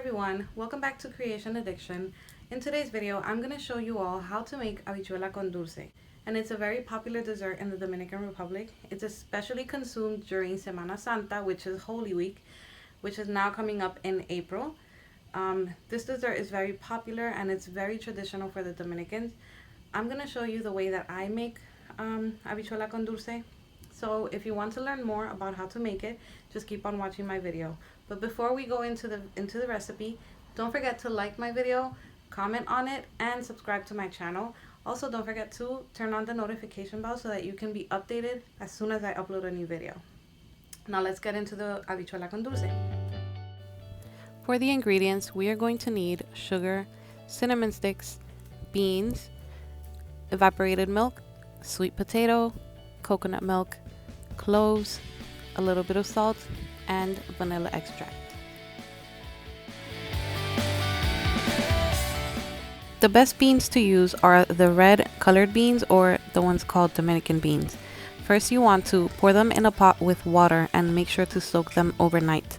everyone, welcome back to Creation Addiction. In today's video, I'm going to show you all how to make habichuela con dulce. And it's a very popular dessert in the Dominican Republic. It's especially consumed during Semana Santa, which is Holy Week, which is now coming up in April. This dessert is very popular and it's very traditional for the Dominicans. I'm going to show you the way that I make habichuela con dulce. So if you want to learn more about how to make it, just keep on watching my video. But before we go into the recipe, don't forget to like my video, comment on it, and subscribe to my channel. Also, don't forget to turn on the notification bell so that you can be updated as soon as I upload a new video. Now let's get into the habichuela con dulce. For the ingredients, we are going to need sugar, cinnamon sticks, beans, evaporated milk, sweet potato, coconut milk, cloves, a little bit of salt, and vanilla extract. The best beans to use are the red colored beans or the ones called Dominican beans. First, you want to pour them in a pot with water and make sure to soak them overnight.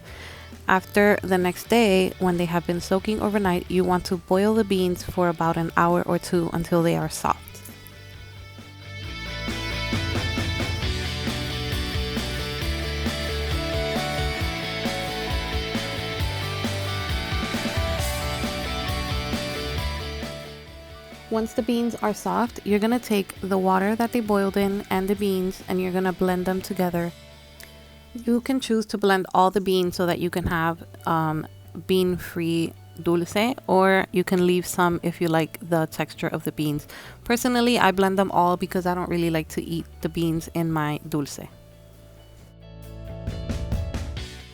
After the next day, when they have been soaking overnight, you want to boil the beans for about an hour or two until they are soft. Once the beans are soft, you're going to take the water that they boiled in and the beans and you're going to blend them together. You can choose to blend all the beans so that you can have bean-free dulce, or you can leave some if you like the texture of the beans. Personally, I blend them all because I don't really like to eat the beans in my dulce.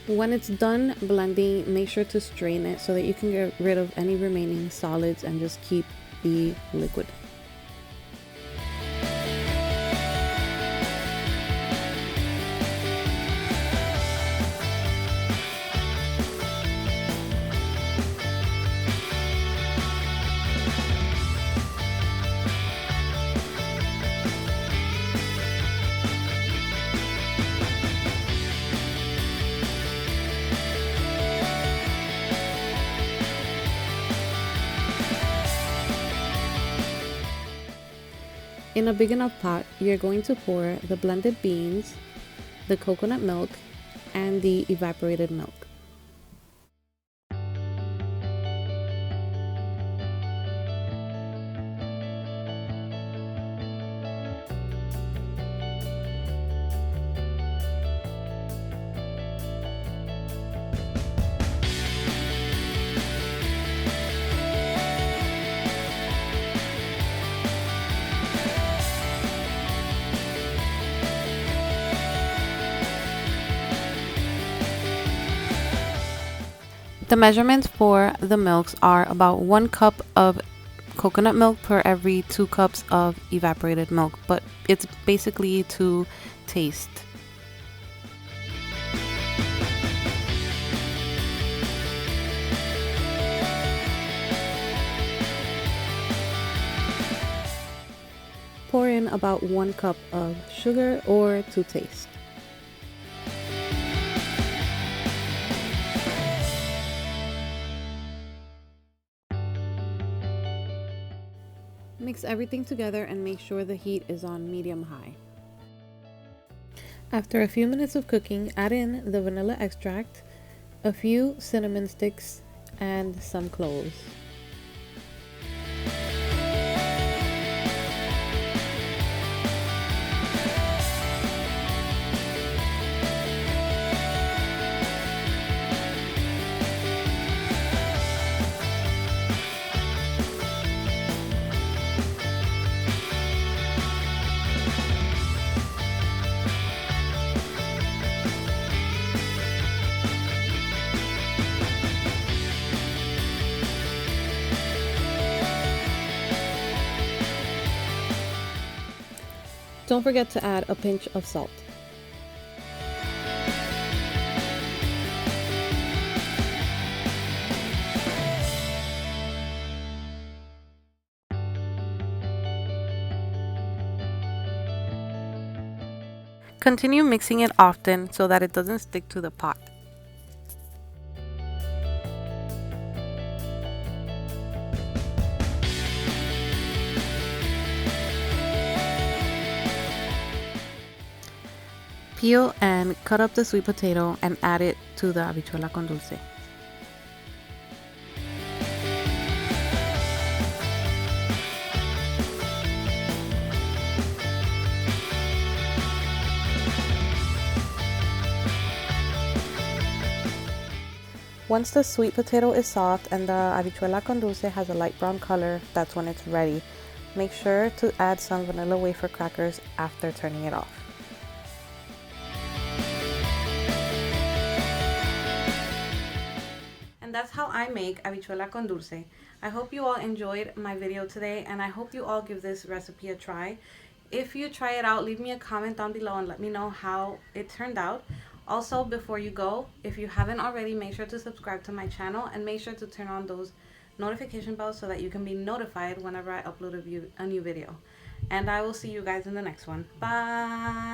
When it's done blending, make sure to strain it so that you can get rid of any remaining solids and just keep the liquid. In a big enough pot, you're going to pour the blended beans, the coconut milk, and the evaporated milk. The measurements for the milks are about 1 cup of coconut milk per every 2 cups of evaporated milk, but it's basically to taste. Pour in about 1 cup of sugar or to taste. Mix everything together and make sure the heat is on medium-high. After a few minutes of cooking, add in the vanilla extract, a few cinnamon sticks, and some cloves. Don't forget to add a pinch of salt. Continue mixing it often so that it doesn't stick to the pot. Peel and cut up the sweet potato and add it to the habichuela con dulce. Once the sweet potato is soft and the habichuela con dulce has a light brown color, that's when it's ready. Make sure to add some vanilla wafer crackers after turning it off. And that's how I make habichuela con dulce. I hope you all enjoyed my video today, and I hope you all give this recipe a try. If you try it out, leave me a comment down below and let me know how it turned out. Also, before you go, if you haven't already, make sure to subscribe to my channel and make sure to turn on those notification bells so that you can be notified whenever I upload a new video. And I will see you guys in the next one. Bye!